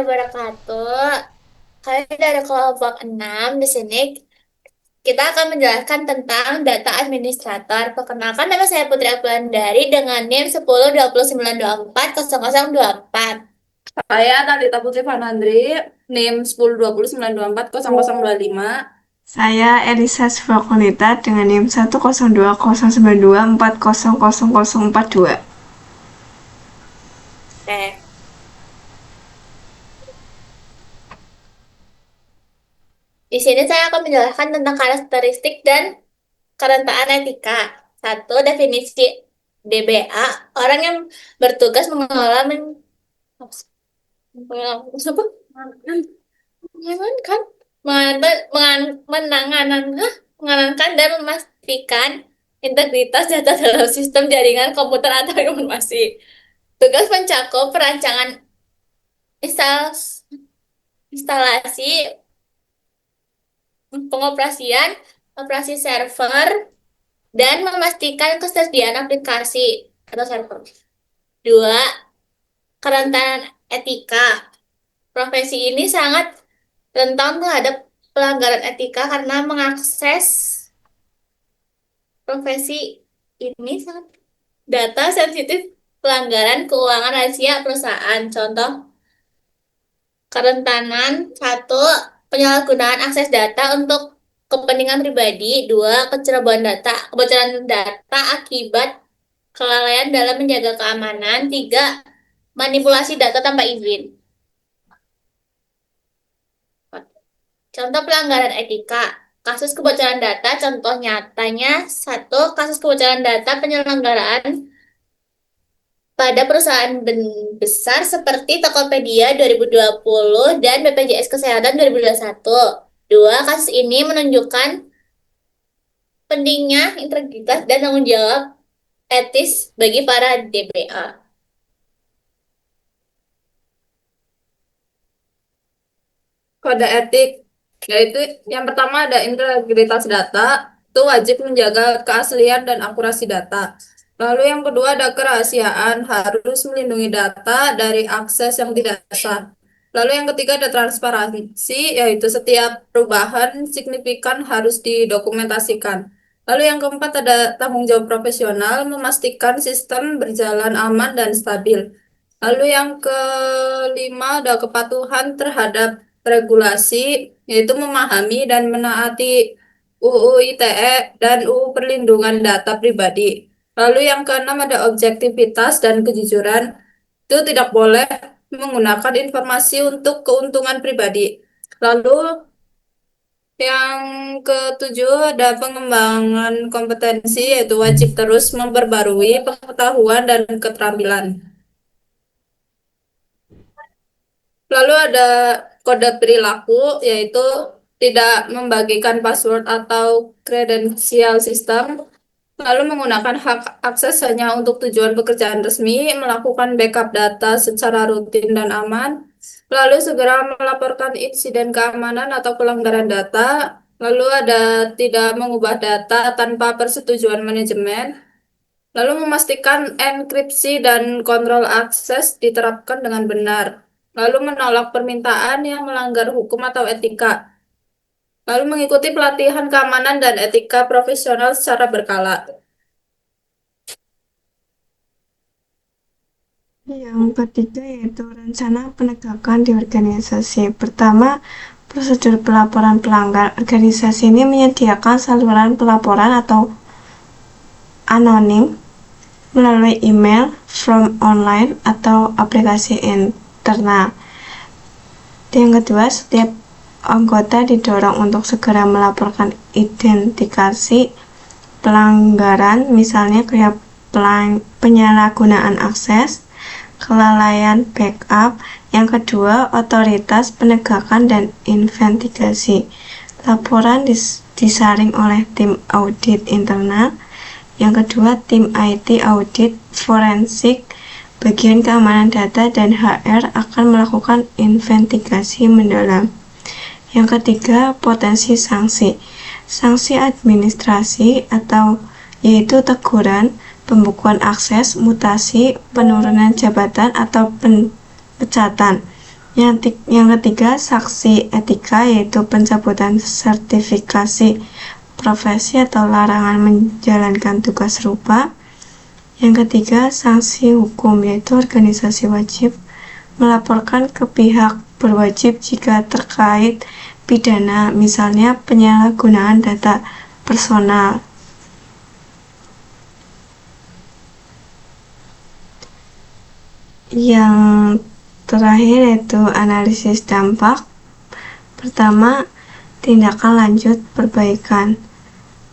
wabarakatuh. Kami dari kelompok 6 di sini kita akan menjelaskan tentang data administrator. Perkenalkan nama saya Putri Apulandari dengan NIM 102092400024. Saya Talita Putri Fanandri, NIM 102092400025. Saya Elisa Sivakonita dengan NIM 1020924000042. Oke. Di sini saya akan menjelaskan tentang karakteristik dan kerentaan etika. Satu, definisi DBA, orang yang bertugas mengelola mengamankan, mengamankan dan memastikan integritas data dalam sistem jaringan komputer atau informasi. Tugas mencakup perancangan instal- instalasi, pengoperasian, operasi server, dan memastikan ketersediaan aplikasi atau server. Dua, kerentanan etika. Profesi ini sangat rentan terhadap pelanggaran etika karena mengakses profesi ini sangat data sensitif, pelanggaran keuangan rahasia perusahaan. Contoh kerentanan: satu, penyalahgunaan akses data untuk kepentingan pribadi. Dua, kebocoran data akibat kelalaian dalam menjaga keamanan. Tiga, manipulasi data tanpa izin. Contoh pelanggaran etika. Kasus kebocoran data, contoh nyatanya: satu, kasus kebocoran data penyelenggaraan pada perusahaan besar seperti Tokopedia 2020 dan BPJS Kesehatan 2021. Dua, kasus ini menunjukkan pentingnya integritas dan tanggung jawab etis bagi para DBA. Kode etik, yaitu yang pertama ada integritas data, itu wajib menjaga keaslian dan akurasi data. Lalu yang kedua ada kerahasiaan, harus melindungi data dari akses yang tidak sah. Lalu yang ketiga ada transparansi, yaitu setiap perubahan signifikan harus didokumentasikan. Lalu yang keempat ada tanggung jawab profesional, memastikan sistem berjalan aman dan stabil. Lalu yang kelima ada kepatuhan terhadap regulasi, yaitu memahami dan menaati UU ITE dan UU Perlindungan Data Pribadi. Lalu yang keenam ada objektivitas dan kejujuran, itu tidak boleh menggunakan informasi untuk keuntungan pribadi. Lalu yang ketujuh ada pengembangan kompetensi, yaitu wajib terus memperbarui pengetahuan dan keterampilan. Lalu ada kode perilaku, yaitu tidak membagikan password atau kredensial sistem, lalu menggunakan hak akses hanya untuk tujuan pekerjaan resmi, melakukan backup data secara rutin dan aman, lalu segera melaporkan insiden keamanan atau pelanggaran data, lalu ada tidak mengubah data tanpa persetujuan manajemen, lalu memastikan enkripsi dan kontrol akses diterapkan dengan benar, lalu menolak permintaan yang melanggar hukum atau etika, lalu mengikuti pelatihan keamanan dan etika profesional secara berkala. Yang ketiga yaitu rencana penegakan di organisasi. Pertama, prosedur pelaporan pelanggar. Organisasi ini menyediakan saluran pelaporan atau anonim melalui email, form online, atau aplikasi internal. Yang kedua, setiap anggota didorong untuk segera melaporkan identifikasi pelanggaran, misalnya kayak penyalahgunaan akses, kelalaian backup. Yang kedua, otoritas penegakan dan investigasi. Laporan disaring oleh tim audit internal. Yang kedua, tim IT audit forensik, bagian keamanan data, dan HR akan melakukan investigasi mendalam. Yang ketiga, potensi sanksi. Sanksi administrasi atau yaitu teguran, pembukuan akses, mutasi, penurunan jabatan, atau pemecatan. Yang ketiga, sanksi etika, yaitu pencabutan sertifikasi profesi atau larangan menjalankan tugas serupa. Yang ketiga, sanksi hukum, yaitu organisasi wajib melaporkan ke pihak berwajib jika terkait pidana, misalnya penyalahgunaan data personal. Yang terakhir yaitu analisis dampak. Pertama, tindakan lanjut perbaikan.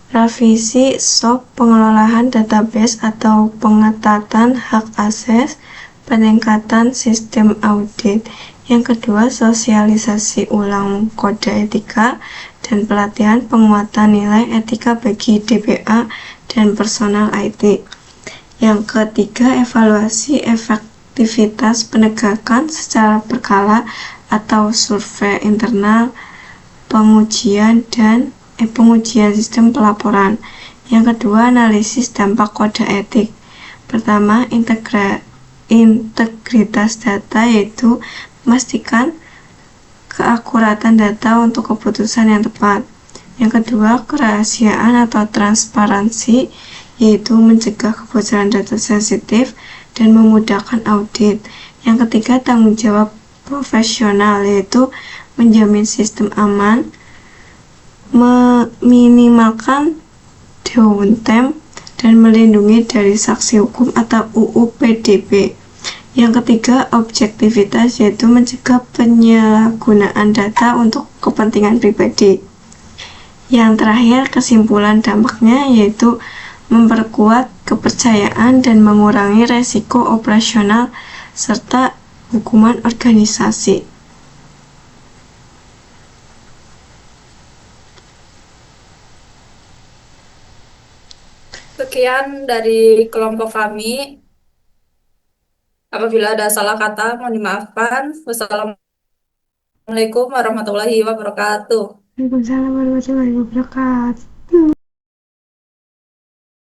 Revisi SOP pengelolaan database atau pengetatan hak akses, peningkatan sistem audit. Yang kedua, sosialisasi ulang kode etika dan pelatihan penguatan nilai etika bagi DBA dan personal IT. Yang ketiga, evaluasi efektivitas penegakan secara berkala atau survei internal, pengujian sistem pelaporan. Yang kedua, analisis dampak kode etik. Pertama, integritas data, yaitu memastikan keakuratan data untuk keputusan yang tepat. Yang kedua, kerahasiaan atau transparansi, yaitu mencegah kebocoran data sensitif dan memudahkan audit. Yang ketiga, tanggung jawab profesional, yaitu menjamin sistem aman, meminimalkan downtime, dan melindungi dari sanksi hukum atau UU PDP. Yang ketiga, objektivitas, yaitu mencegah penyalahgunaan data untuk kepentingan pribadi. Yang terakhir, kesimpulan dampaknya, yaitu memperkuat kepercayaan dan mengurangi resiko operasional serta hukuman organisasi. Sekian dari kelompok kami. Apabila ada salah kata, mohon dimaafkan. Wassalamualaikum warahmatullahi wabarakatuh. Waalaikumsalam warahmatullahi wabarakatuh.